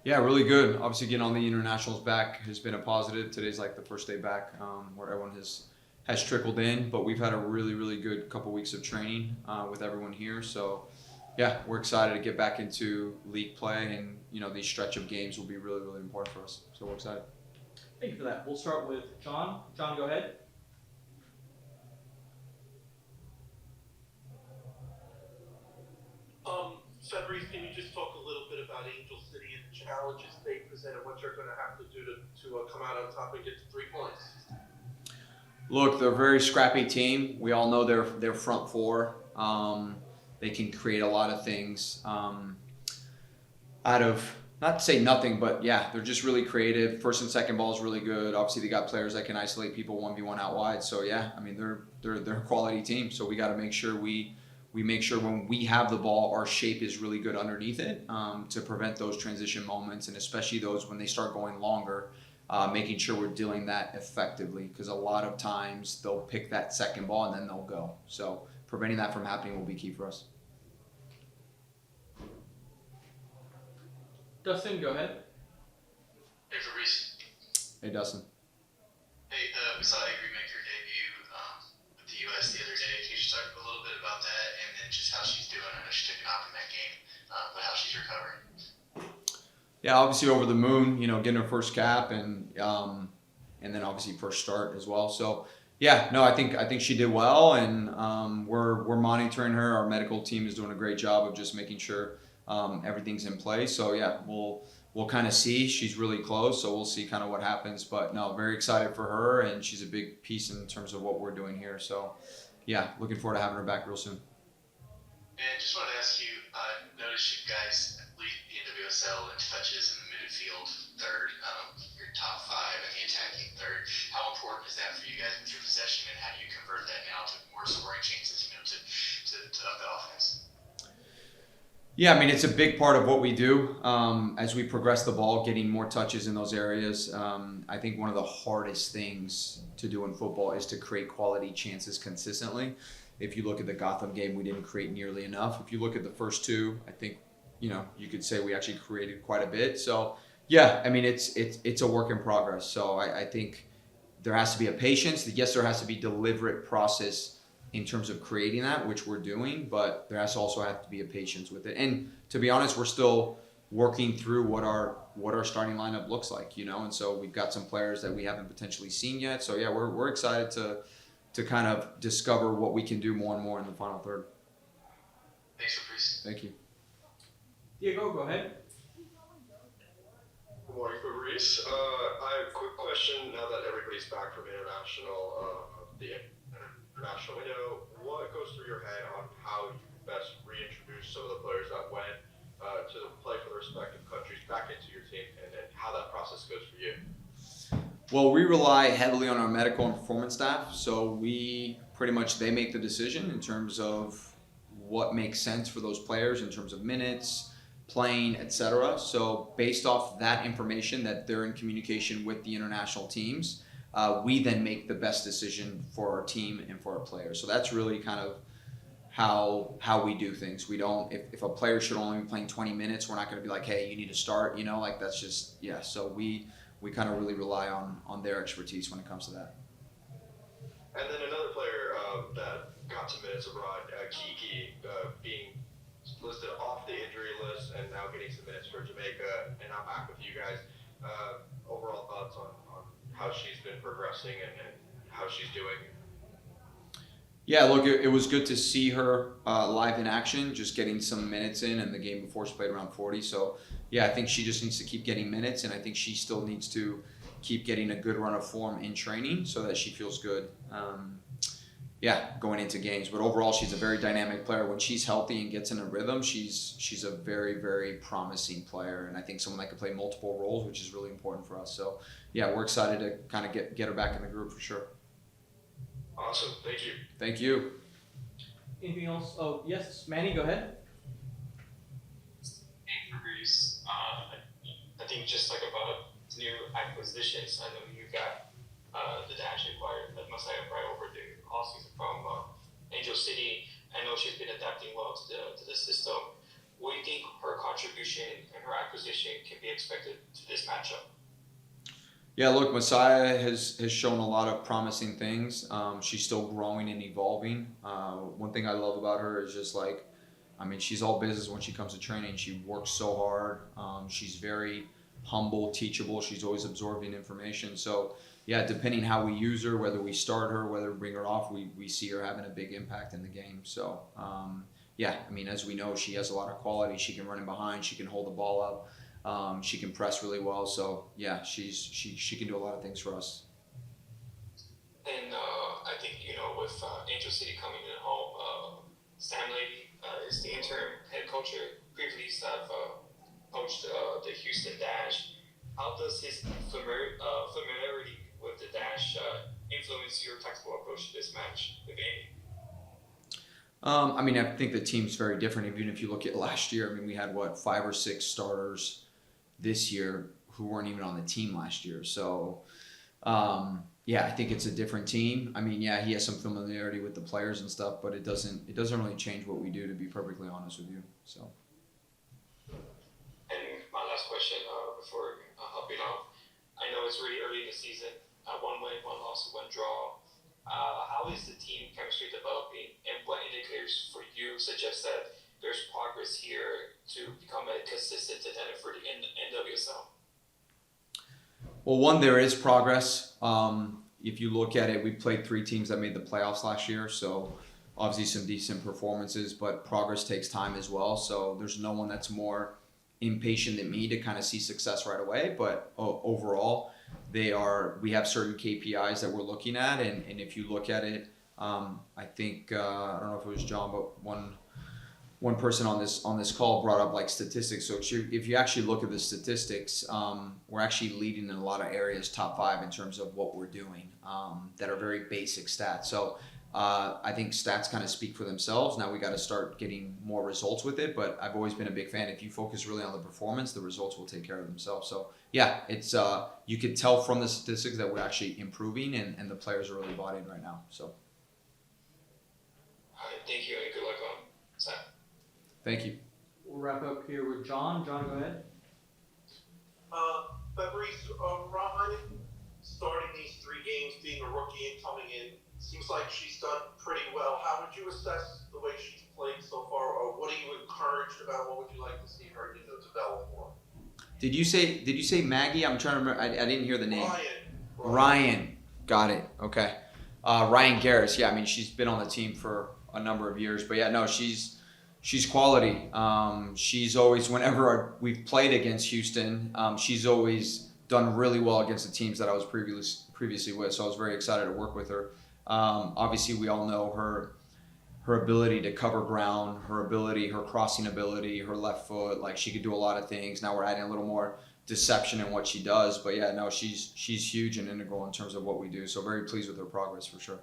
Yeah, really good. Obviously, getting on the internationals back has been a positive. Today's like the first day back where everyone has trickled in, but we've had a really good couple weeks of training with everyone here. So, yeah, we're excited to get back into league play, and these stretch of games will be really important for us. So we're excited. Thank you for that. We'll start with John. John, go ahead. Fabrice, can you just talk a little bit about Angel City and the challenges they present and what you're going to have to do to come out on top and get to 3 points? Look, they're a very scrappy team. We all know their front four. They can create a lot of things out of, not to say nothing, but yeah, they're just really creative. First and second ball is really good. Obviously, they got players that can isolate people 1v1 out wide. So yeah, I mean they're a quality team. So we got to make sure we make sure when we have the ball, our shape is really good underneath it to prevent those transition moments, and especially those when they start going longer. Making sure we're doing that effectively, because a lot of times they'll pick that second ball and then they'll go. So preventing that from happening will be key for us. Dustin, go ahead. Hey, Fabrice. Hey, Dustin. Hey, we saw Avery make her debut with the U.S. the other day. Can you just talk a little bit about that and then just how she's doing? I know she took an off in that game, but how she's recovering. Yeah, obviously over the moon, getting her first cap and then obviously first start as well. So yeah, no, I think she did well, and we're monitoring her. Our medical team is doing a great job of just making sure everything's in place. So yeah, we'll kind of see. She's really close, so we'll see kind of what happens. But no, very excited for her, and she's a big piece in terms of what we're doing here. So yeah, looking forward to having her back real soon. And just wanted to ask you, notice you guys lead the NWSL in touches in the midfield third, your top five in the attacking third. How important is that for you guys with your possession, and how do you convert that now to more scoring chances, to up the offense? Yeah, I mean, it's a big part of what we do as we progress the ball, getting more touches in those areas. I think one of the hardest things to do in football is to create quality chances consistently. If you look at the Gotham game, we didn't create nearly enough. If you look at the first two, I think, you could say we actually created quite a bit. So yeah, I mean, it's a work in progress. So I think there has to be a patience. Yes, there has to be deliberate process in terms of creating that, which we're doing, but there has to also have to be a patience with it. And to be honest, we're still working through what our starting lineup looks like, and so we've got some players that we haven't potentially seen yet. So yeah, we're excited to kind of discover what we can do more and more in the final third. Thanks, Fabrice. Thank you. Diego, go ahead. Good morning, Fabrice. I have a quick question now that everybody's back from the international window. What goes through your head on how you best reintroduce some of the players that went to play for the respective countries back into your team, and how that process goes for you? Well, we rely heavily on our medical and performance staff, so they make the decision in terms of what makes sense for those players in terms of minutes, playing, etc. So based off that information that they're in communication with the international teams, we then make the best decision for our team and for our players. So that's really kind of how we do things. We don't, if a player should only be playing 20 minutes, we're not going to be like, hey, you need to start, like that's just, yeah. So we kind of really rely on their expertise when it comes to that. And then another player that got some minutes abroad, Kiki, being listed off the injury list and now getting some minutes for Jamaica, and I'm back with you guys. Overall thoughts on how she's been progressing and how she's doing? Yeah, look, it was good to see her live in action, just getting some minutes in, and the game before she played around 40. So, yeah, I think she just needs to keep getting minutes, and I think she still needs to keep getting a good run of form in training so that she feels good, going into games. But overall, she's a very dynamic player. When she's healthy and gets in a rhythm, she's a very, very promising player, and I think someone that can play multiple roles, which is really important for us. So, yeah, we're excited to kind of get her back in the group for sure. Awesome. Thank you. Thank you. Anything else? Oh, yes, Manny, go ahead. Hey, Fabrice. I think just like about new acquisitions, I know you got the Dash acquired, like Masaya Fry over the offseason from Angel City. I know she's been adapting well to the system. what do you think her contribution and her acquisition can be expected to this matchup? Yeah, look, Messiah has shown a lot of promising things. She's still growing and evolving. One thing I love about her is just like, I mean, she's all business when she comes to training. She works so hard. She's very humble, teachable. She's always absorbing information. So, yeah, depending how we use her, whether we start her, whether we bring her off, we see her having a big impact in the game. So, yeah, I mean, as we know, she has a lot of quality. She can run in behind. She can hold the ball up. She can press really well, so yeah, she can do a lot of things for us. And I think with Angel City coming in home, Sam Lady is the interim head coach. Previously, have coached the Houston Dash. How does his familiarity with the Dash influence your tactical approach to this match, if any? I mean, I think the team's very different. Even if you look at last year, I mean, we had 5 or 6 starters this year who weren't even on the team last year. So, yeah, I think it's a different team. I mean, yeah, he has some familiarity with the players and stuff, but it doesn't really change what we do, to be perfectly honest with you. So. And my last question before hopping off, I know it's really early in the season. 1 win, 1 loss, 1 draw. How is the team chemistry developing, and what indicators for you suggest that there's progress here to become a consistent contender for the NWSL? Well, one, there is progress. If you look at it, we played 3 teams that made the playoffs last year, so obviously some decent performances, but progress takes time as well. So there's no one that's more impatient than me to kind of see success right away. But overall, we have certain KPIs that we're looking at, and if you look at it, I think I don't know if it was John, but one person on this call brought up like statistics. So if you actually look at the statistics, we're actually leading in a lot of areas, top 5 in terms of what we're doing, that are very basic stats. So I think stats kind of speak for themselves. Now we got to start getting more results with it, but I've always been a big fan. If you focus really on the performance, the results will take care of themselves. So yeah, it's you could tell from the statistics that we're actually improving, and the players are really bought in right now. So. All right, thank you, and good luck on Saturday. Thank you. We'll wrap up here with John. John, go ahead. Fabrice, Ryan, starting these 3 games, being a rookie and coming in, seems like she's done pretty well. How would you assess the way she's played so far, or what are you encouraged about? What would you like to see her, develop more? Did you say Maggie? I'm trying to remember. I didn't hear the name. Ryan. Got it. Okay. Ryan Garris. Yeah, I mean, she's been on the team for a number of years, but yeah, no, she's quality. She's always, whenever we've played against Houston, she's always done really well against the teams that I was previously with. So I was very excited to work with her. Obviously, we all know her ability to cover ground, her crossing ability, her left foot. Like, she could do a lot of things. Now we're adding a little more deception in what she does. But yeah, no, she's huge and integral in terms of what we do. So very pleased with her progress for sure.